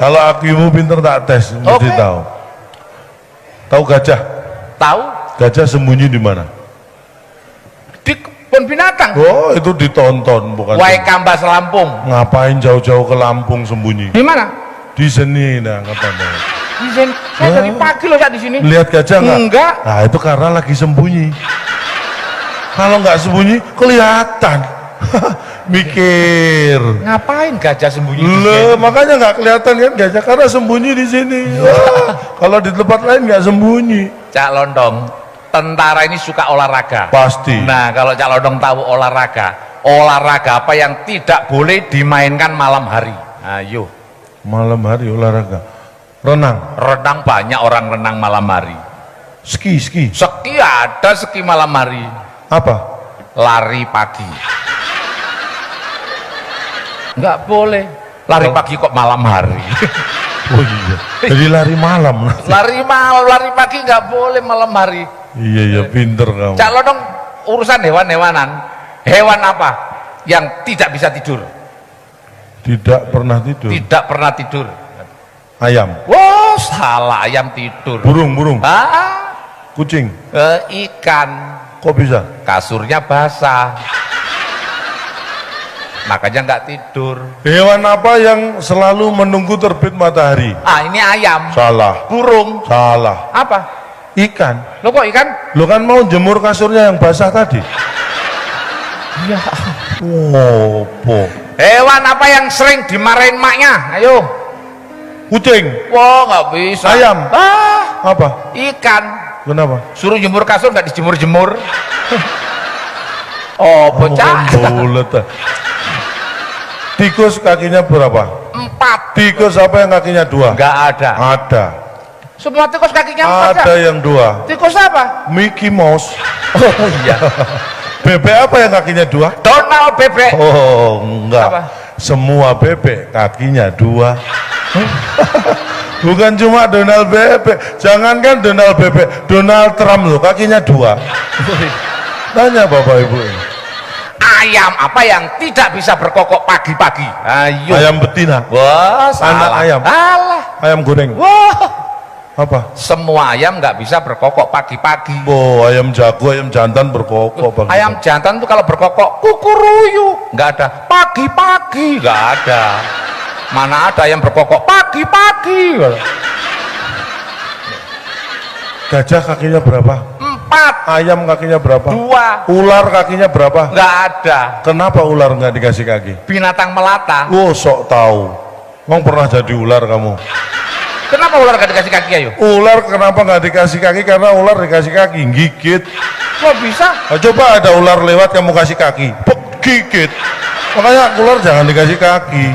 Kalau akimu pinter tak tes, mesti tahu. Tahu gajah? Tahu? Gajah sembunyi di mana? Di kebun binatang. Oh, itu ditonton bukan? Wae Kambas Lampung. Ngapain jauh-jauh ke Lampung sembunyi? Di mana? Di seni, nah katanya. Di sini. Saya dari pagi loh di sini. Lihat gajah nggak? Enggak. Nah itu karena lagi sembunyi. Kalau nggak sembunyi kelihatan. Mikir. Ngapain gajah sembunyi di Loh, sini? makanya nggak kelihatan kan gajah karena sembunyi di sini. Wah, kalau di tempat lain nggak sembunyi. Cak Londong, tentara ini suka olahraga. Pasti. Nah, kalau Cak Londong tahu olahraga apa yang tidak boleh dimainkan malam hari? Ayo. Malam hari olahraga. Renang. Renang banyak orang renang malam hari. Ski. Ski ada ski malam hari. Apa? Lari pagi. Nggak boleh. Lari pagi kok malam hari. Oh iya. Jadi lari malam. Lari pagi nggak boleh malam hari. Iya, pinter kamu. Cak Londong urusan hewan-hewanan. Hewan apa yang tidak bisa tidur? Tidak pernah tidur. Tidak pernah tidur. Ayam. Wah, salah, ayam tidur. Burung. Kucing. Ikan. Kok bisa? Kasurnya basah. Makanya nggak tidur. Hewan apa yang selalu menunggu terbit matahari? Ini ayam. Salah. Burung. Salah. Apa? Ikan. Lo kok ikan? Lo kan mau jemur kasurnya yang basah tadi. Iya. Ngopo. Hewan apa yang sering dimarahin maknya? Ayo. Kucing. Wah, nggak bisa. Ayam. Apa? Ikan. Kenapa? Suruh jemur kasur nggak dijemur-jemur. Oh, bocah. Bulet. Tikus kakinya berapa? 4. Tikus apa yang kakinya 2? Nggak ada. Ada. Semua tikus kakinya 4. Ada yang 2. Tikus apa? Mickey Mouse. Oh iya. Bebek apa yang kakinya 2? Donald bebek. Oh enggak. Apa? Semua bebek kakinya 2. Bukan cuma Donald bebek. Jangankan Donald bebek, Donald Trump loh kakinya 2. Tanya Bapak Ibu. Ayam apa yang tidak bisa berkokok pagi-pagi? Ayo. Ayam betina. Wah, Anak salah. ayam. Alah. Ayam goreng. Wah. Apa? Semua ayam nggak bisa berkokok pagi-pagi. Oh, ayam jago, ayam jantan berkokok pagi. Ayam jantan tuh kalau berkokok kukuruyu, nggak ada. Pagi-pagi nggak ada. Mana ada ayam berkokok pagi-pagi? Gajah kakinya berapa? 4. Ayam kakinya berapa? 2. Ular kakinya berapa? Nggak ada. Kenapa ular nggak dikasih kaki? Binatang melata. Oh, sok tahu. Emang pernah jadi ular kamu? Kenapa ular nggak dikasih kaki? Ayo. Ular kenapa nggak dikasih kaki? Karena ular dikasih kaki gigit. Kok bisa? Nah, coba ada ular lewat kamu kasih kaki, pek, gigit. Makanya ular jangan dikasih kaki.